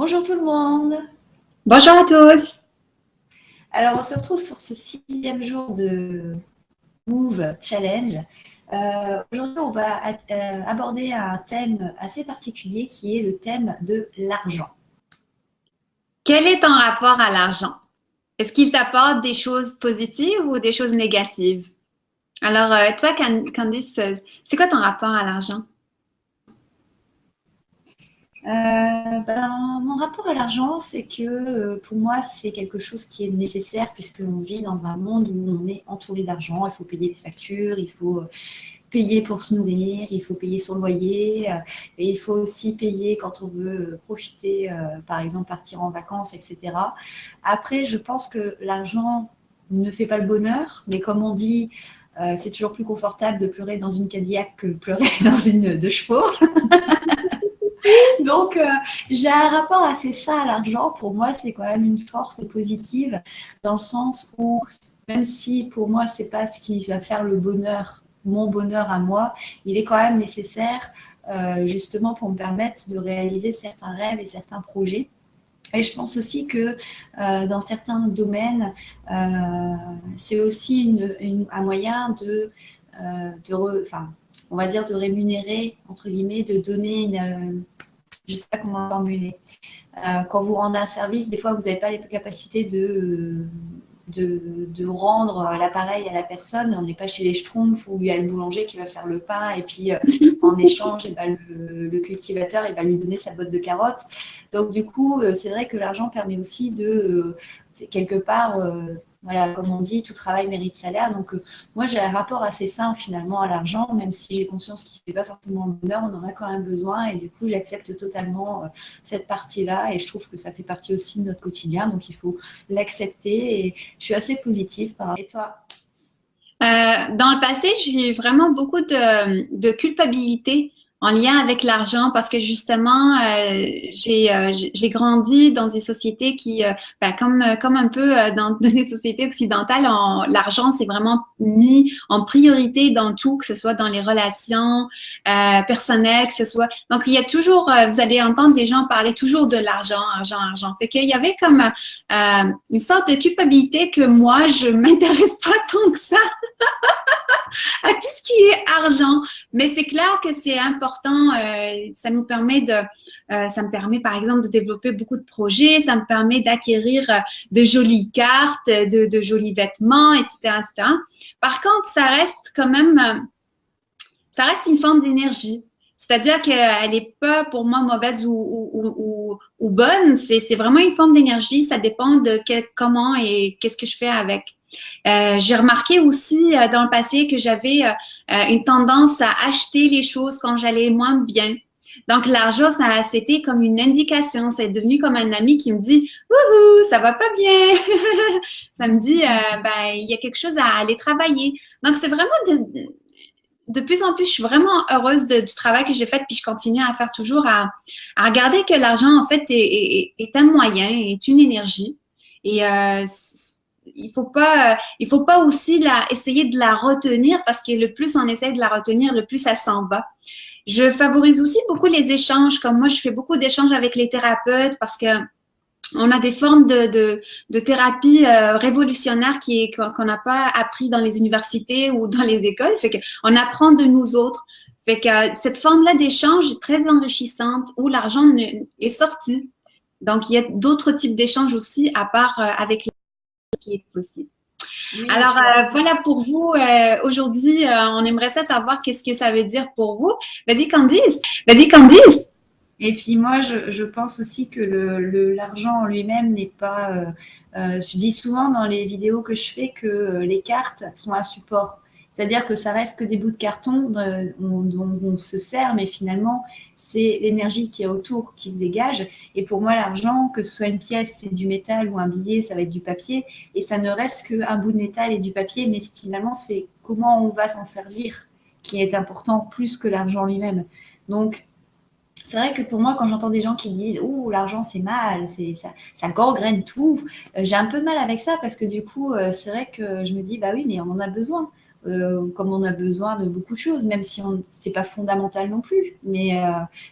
Bonjour tout le monde. Bonjour à tous. Alors, on se retrouve pour ce 6e jour de Move Challenge. Aujourd'hui, on va aborder un thème assez particulier qui est le thème de l'argent. Quel est ton rapport à l'argent? Est-ce qu'il t'apporte des choses positives ou des choses négatives? Alors, toi, Candice, c'est quoi ton rapport à l'argent? Mon rapport à l'argent, c'est que pour moi, c'est quelque chose qui est nécessaire puisqu'on vit dans un monde où on est entouré d'argent. Il faut payer des factures, il faut payer pour se nourrir, il faut payer son loyer, et il faut aussi payer quand on veut profiter, par exemple partir en vacances, etc. Après, je pense que l'argent ne fait pas le bonheur, mais comme on dit, c'est toujours plus confortable de pleurer dans une Cadillac que pleurer dans une de chevaux. Donc, j'ai un rapport assez ça à l'argent. Pour moi, c'est quand même une force positive dans le sens où, même si pour moi, c'est pas ce qui va faire le bonheur, mon bonheur à moi, il est quand même nécessaire justement pour me permettre de réaliser certains rêves et certains projets. Et je pense aussi que dans certains domaines, c'est aussi un moyen on va dire de rémunérer, entre guillemets, de donner je ne sais pas comment formuler. Quand vous rendez un service, des fois, vous n'avez pas les capacités de rendre l'appareil à la personne. On n'est pas chez les Schtroumpfs où il y a le boulanger qui va faire le pain et puis en échange, le cultivateur il va lui donner sa botte de carottes. Donc du coup, c'est vrai que l'argent permet aussi de, quelque part, voilà, comme on dit, tout travail mérite salaire. Donc moi, j'ai un rapport assez sain finalement à l'argent, même si j'ai conscience qu'il ne fait pas forcément le bonheur, on en a quand même besoin et du coup, j'accepte totalement cette partie-là et je trouve que ça fait partie aussi de notre quotidien, donc il faut l'accepter et je suis assez positive par rapport à toi. Dans le passé, j'ai eu vraiment beaucoup de culpabilité en lien avec l'argent parce que justement, j'ai grandi dans une société qui, comme un peu dans les sociétés occidentales, l'argent c'est vraiment mis en priorité dans tout, que ce soit dans les relations personnelles, que ce soit. Donc il y a toujours, vous allez entendre les gens parler toujours de l'argent, argent, argent. Fait qu'il y avait comme une sorte de culpabilité que moi je m'intéresse pas tant que ça à tout ce qui est argent. Mais c'est clair que c'est important. Ça nous permet ça me permet par exemple de développer beaucoup de projets. Ça me permet d'acquérir de jolies cartes, de jolis vêtements, etc., etc. Par contre, ça reste quand même, ça reste une forme d'énergie. C'est-à-dire qu'elle n'est pas pour moi mauvaise ou bonne. C'est vraiment une forme d'énergie. Ça dépend de comment et qu'est-ce que je fais avec. J'ai remarqué aussi dans le passé que j'avais une tendance à acheter les choses quand j'allais moins bien. Donc, l'argent, c'était comme une indication. C'est devenu comme un ami qui me dit, wouhou, ça va pas bien. Ça me dit, il y a quelque chose à aller travailler. Donc, c'est vraiment de plus en plus, je suis vraiment heureuse du travail que j'ai fait, puis je continue à faire toujours, à regarder que l'argent, en fait, est un moyen, est une énergie. Et il faut pas aussi essayer de la retenir parce que le plus on essaie de la retenir, le plus ça s'en va. Je favorise aussi beaucoup les échanges. Comme moi, je fais beaucoup d'échanges avec les thérapeutes parce que on a des formes de thérapie révolutionnaires qu'on n'a pas appris dans les universités ou dans les écoles. Fait qu'on apprend de nous autres. Fait que cette forme-là d'échange est très enrichissante où l'argent est sorti. Donc, il y a d'autres types d'échanges aussi à part avec les qui est possible. Oui, Alors, voilà pour vous. Aujourd'hui, on aimerait savoir qu'est-ce que ça veut dire pour vous. Vas-y, Candice. Vas-y, Candice. et puis moi, je pense aussi que l'argent en lui-même n'est pas. Je dis souvent dans les vidéos que je fais que les cartes sont un support. C'est-à-dire que ça reste que des bouts de carton dont on se sert, mais finalement, c'est l'énergie qui est autour qui se dégage. Et pour moi, l'argent, que ce soit une pièce, c'est du métal ou un billet, ça va être du papier. Et ça ne reste qu'un bout de métal et du papier, mais finalement, c'est comment on va s'en servir qui est important plus que l'argent lui-même. Donc, c'est vrai que pour moi, quand j'entends des gens qui disent «Ouh, l'argent, c'est mal, ça gangrène tout», j'ai un peu de mal avec ça parce que du coup, c'est vrai que je me dis «Bah oui, mais on en a besoin». comme on a besoin de beaucoup de choses, même si c'est pas fondamental non plus. Mais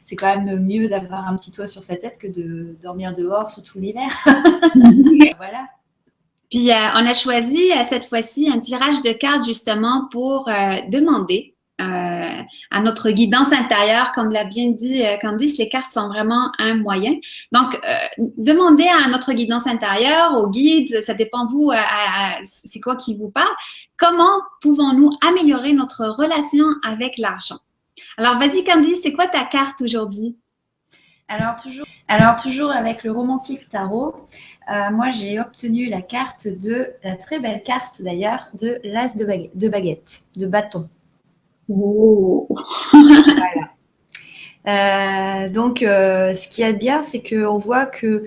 c'est quand même mieux d'avoir un petit toit sur sa tête que de dormir dehors, surtout l'hiver. Voilà. Puis, on a choisi cette fois-ci un tirage de cartes justement pour demander à notre guidance intérieure, comme l'a bien dit Candice, les cartes sont vraiment un moyen. Donc, demandez à notre guidance intérieure, au guide, ça dépend vous, c'est quoi qui vous parle, comment pouvons-nous améliorer notre relation avec l'argent? Alors, vas-y Candice, c'est quoi ta carte aujourd'hui? Alors, toujours avec le Romantique Tarot, moi, j'ai obtenu la très belle carte d'ailleurs, de l'As de baguette, de bâton. Oh. Voilà. Donc, ce qui est bien, c'est qu'on voit que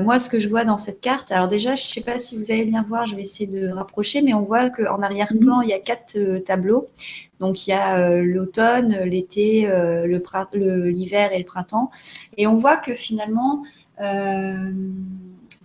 moi, ce que je vois dans cette carte, alors déjà, je ne sais pas si vous allez bien voir, je vais essayer de rapprocher, mais on voit qu'en arrière-plan, il y a 4 tableaux. Donc, il y a l'automne, l'été, l'hiver et le printemps. Et on voit que finalement,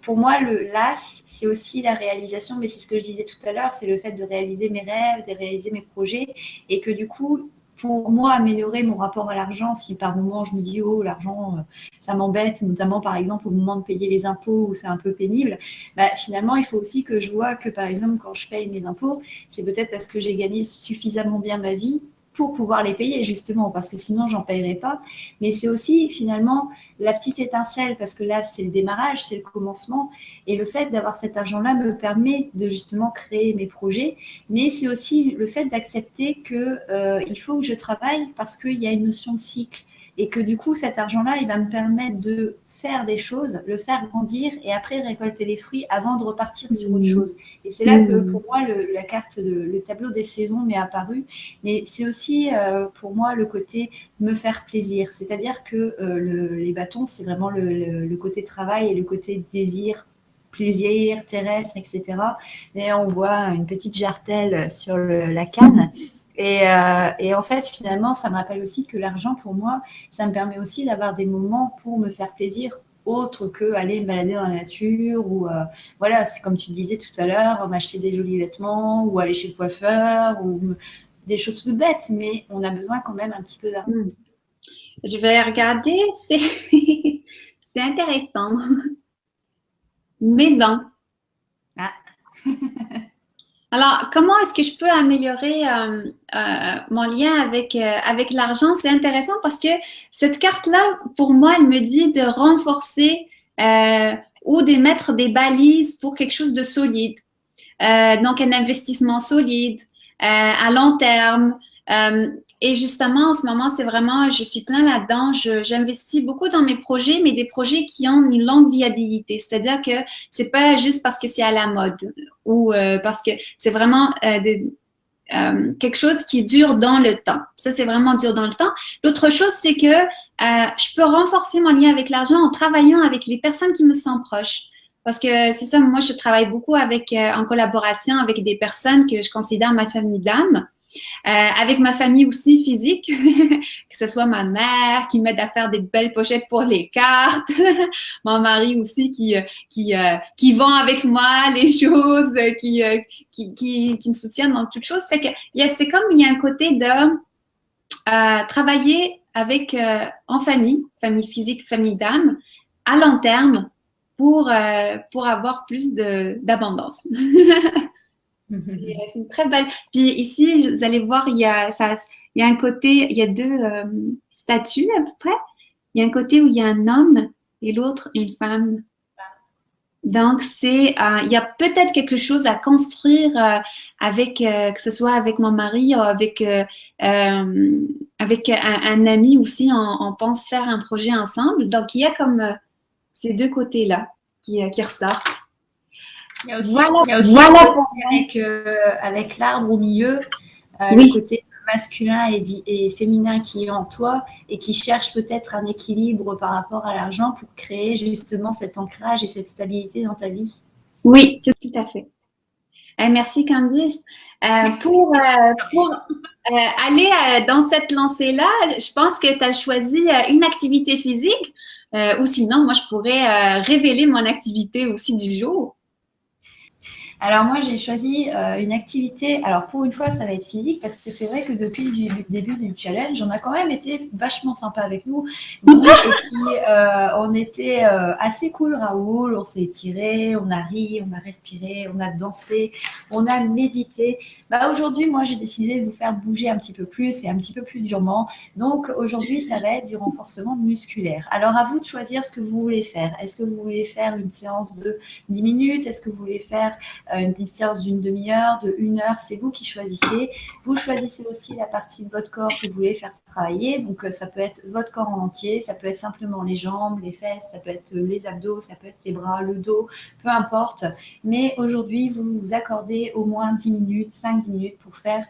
pour moi, l'As, c'est aussi la réalisation, mais c'est ce que je disais tout à l'heure, c'est le fait de réaliser mes rêves, de réaliser mes projets, et que du coup, pour moi, améliorer mon rapport à l'argent, si par moment je me dis, oh, l'argent, ça m'embête, notamment par exemple au moment de payer les impôts où c'est un peu pénible, bah, finalement, il faut aussi que je vois que par exemple, quand je paye mes impôts, c'est peut-être parce que j'ai gagné suffisamment bien ma vie pour pouvoir les payer, justement, parce que sinon, j'en paierais pas. Mais c'est aussi, finalement, la petite étincelle, parce que là, c'est le démarrage, c'est le commencement. Et le fait d'avoir cet argent-là me permet de, justement, créer mes projets. Mais c'est aussi le fait d'accepter qu'il faut que je travaille parce qu'il y a une notion de cycle. Et que du coup, cet argent-là, il va me permettre de faire des choses, le faire grandir et après récolter les fruits avant de repartir sur autre chose. Et c'est là que pour moi, la carte, le tableau des saisons m'est apparu. Mais c'est aussi pour moi le côté me faire plaisir. C'est-à-dire que les bâtons, c'est vraiment le côté travail et le côté désir, plaisir, terrestre, etc. Et on voit une petite jartelle sur la canne. Et en fait, finalement, ça me rappelle aussi que l'argent, pour moi, ça me permet aussi d'avoir des moments pour me faire plaisir, autre que aller me balader dans la nature ou voilà, c'est comme tu disais tout à l'heure, m'acheter des jolis vêtements ou aller chez le coiffeur ou des choses toutes bêtes, mais on a besoin quand même un petit peu d'argent. Je vais regarder, c'est intéressant. Maison. Ah. Alors, comment est-ce que je peux améliorer mon lien avec l'argent? C'est intéressant parce que cette carte-là, pour moi, elle me dit de renforcer ou de mettre des balises pour quelque chose de solide. Donc, un investissement solide à long terme. Et justement, en ce moment, c'est vraiment, je suis plein là-dedans. J'investis beaucoup dans mes projets, mais des projets qui ont une longue viabilité. C'est-à-dire que c'est pas juste parce que c'est à la mode ou parce que c'est vraiment quelque chose qui dure dans le temps. Ça, c'est vraiment dur dans le temps. L'autre chose, c'est que je peux renforcer mon lien avec l'argent en travaillant avec les personnes qui me sont proches. Parce que c'est ça, moi, je travaille beaucoup en collaboration avec des personnes que je considère ma famille d'âme. Avec ma famille aussi physique, que ce soit ma mère qui m'aide à faire des belles pochettes pour les cartes, mon mari aussi qui vend avec moi les choses, qui me soutiennent dans toutes choses. Fait que c'est comme il y a un côté de travailler avec en famille physique, famille d'âme, à long terme pour avoir plus d'abondance. C'est une très belle. Puis ici, vous allez voir, il y a un côté, il y a 2 statues à peu près. Il y a un côté où il y a un homme et l'autre une femme. Donc, il y a peut-être quelque chose à construire que ce soit avec mon mari ou avec un ami aussi. On pense faire un projet ensemble. Donc, il y a comme ces 2 côtés-là qui ressortent. Il y a aussi avec l'arbre au milieu, oui. le côté masculin et féminin qui est en toi et qui cherche peut-être un équilibre par rapport à l'argent pour créer justement cet ancrage et cette stabilité dans ta vie. Oui, tout à fait. Merci Candice. Pour aller dans cette lancée-là, je pense que tu as choisi une activité physique ou sinon, moi, je pourrais révéler mon activité aussi du jour. Alors moi, j'ai choisi une activité. Alors pour une fois, ça va être physique parce que c'est vrai que depuis le début du challenge, on a quand même été vachement sympa avec nous. Vous, et puis, on était assez cool, Raoul. On s'est étiré, on a ri, on a respiré, on a dansé, on a médité. Bah, aujourd'hui, moi, j'ai décidé de vous faire bouger un petit peu plus et un petit peu plus durement. Donc aujourd'hui, ça va être du renforcement musculaire. Alors à vous de choisir ce que vous voulez faire. Est-ce que vous voulez faire une séance de 10 minutes? Est-ce que vous voulez faire une séance d'une demi-heure, de 1 heure? C'est vous qui choisissez. Vous choisissez aussi la partie de votre corps que vous voulez faire travailler. Donc ça peut être votre corps en entier, ça peut être simplement les jambes, les fesses, ça peut être les abdos, ça peut être les bras, le dos, peu importe. Mais aujourd'hui, vous vous accordez au moins 10 minutes, 5-10 minutes pour faire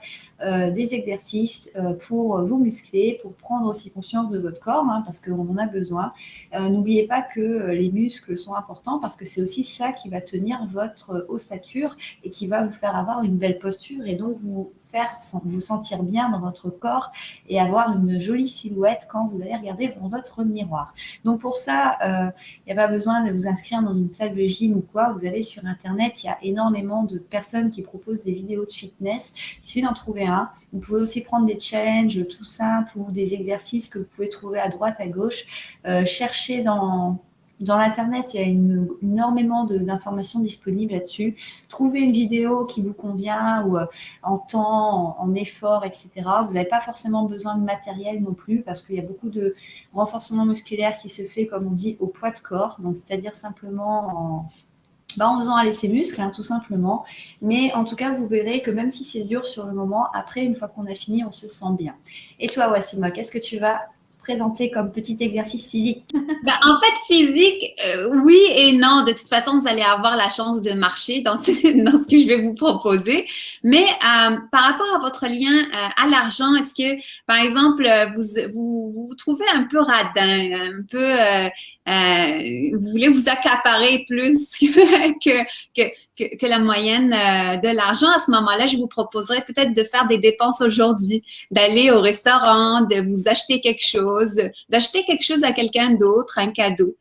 des exercices pour vous muscler, pour prendre aussi conscience de votre corps, hein, parce qu'on en a besoin. N'oubliez pas que les muscles sont importants parce que c'est aussi ça qui va tenir votre ossature et qui va vous faire avoir une belle posture et donc vous faire vous sentir bien dans votre corps et avoir une jolie silhouette quand vous allez regarder dans votre miroir. Donc pour ça, il n'y a pas besoin de vous inscrire dans une salle de gym ou quoi. Vous allez sur Internet, il y a énormément de personnes qui proposent des vidéos de fitness. Il suffit d'en trouver un. Vous pouvez aussi prendre des challenges tout simples ou des exercices que vous pouvez trouver à droite, à gauche. Cherchez dans l'Internet, il y a énormément d'informations disponibles là-dessus. Trouvez une vidéo qui vous convient ou en temps, en effort, etc. Vous n'avez pas forcément besoin de matériel non plus parce qu'il y a beaucoup de renforcement musculaire qui se fait, comme on dit, au poids de corps. Donc, c'est-à-dire simplement en faisant aller ses muscles, hein, tout simplement. Mais en tout cas, vous verrez que même si c'est dur sur le moment, après, une fois qu'on a fini, on se sent bien. Et toi, Wassima, qu'est-ce que tu vas présenter comme petit exercice physique? Ben, en fait, physique, oui et non. De toute façon, vous allez avoir la chance de marcher dans dans ce que je vais vous proposer. Mais par rapport à votre lien à l'argent, est-ce que, par exemple, vous trouvez un peu radin, un peu, vous voulez vous accaparer plus que la moyenne de l'argent? À ce moment-là, je vous proposerais peut-être de faire des dépenses aujourd'hui, d'aller au restaurant, de vous acheter quelque chose, d'acheter quelque chose à quelqu'un d'autre, un cadeau.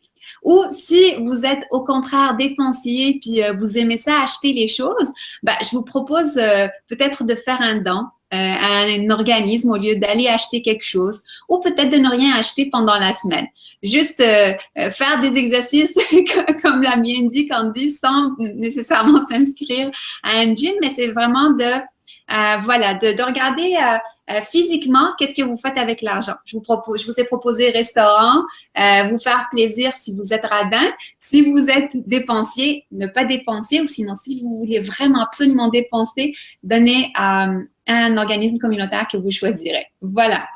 Ou si vous êtes au contraire dépensier puis vous aimez ça acheter les choses, ben, je vous propose peut-être de faire un don à un organisme au lieu d'aller acheter quelque chose ou peut-être de ne rien acheter pendant la semaine. Juste faire des exercices, comme l'a bien dit Candy, sans nécessairement s'inscrire à un gym, mais c'est vraiment voilà, de regarder physiquement qu'est-ce que vous faites avec l'argent. Je vous ai proposé restaurant, vous faire plaisir si vous êtes radin. Si vous êtes dépensier, ne pas dépenser, ou sinon si vous voulez vraiment absolument dépenser, donnez à un organisme communautaire que vous choisirez. Voilà.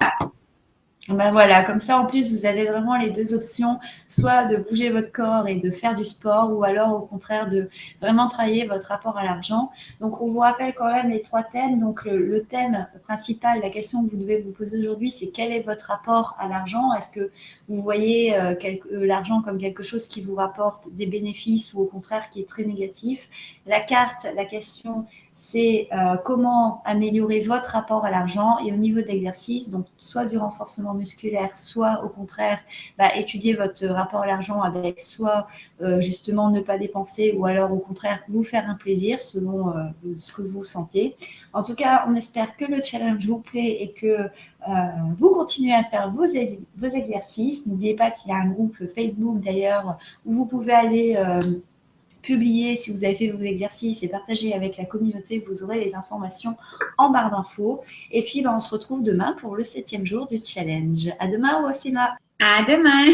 Ben voilà, comme ça en plus vous avez vraiment les deux options, soit de bouger votre corps et de faire du sport, ou alors au contraire de vraiment travailler votre rapport à l'argent. Donc on vous rappelle quand même les 3 thèmes. Donc le thème principal, la question que vous devez vous poser aujourd'hui, c'est quel est votre rapport à l'argent? Est-ce que vous voyez l'argent comme quelque chose qui vous rapporte des bénéfices ou au contraire qui est très négatif? La carte, la question, c'est comment améliorer votre rapport à l'argent. Et au niveau de l'exercice, donc soit du renforcement musculaire, soit au contraire étudier votre rapport à l'argent avec soit justement ne pas dépenser, ou alors au contraire vous faire un plaisir selon ce que vous sentez. En tout cas, on espère que le challenge vous plaît et que vous continuez à faire vos exercices. N'oubliez pas qu'il y a un groupe Facebook d'ailleurs où vous pouvez aller publier si vous avez fait vos exercices et partager avec la communauté. Vous aurez les informations en barre d'infos. Et puis, on se retrouve demain pour le 7e jour du challenge. À demain, Wassima. À demain.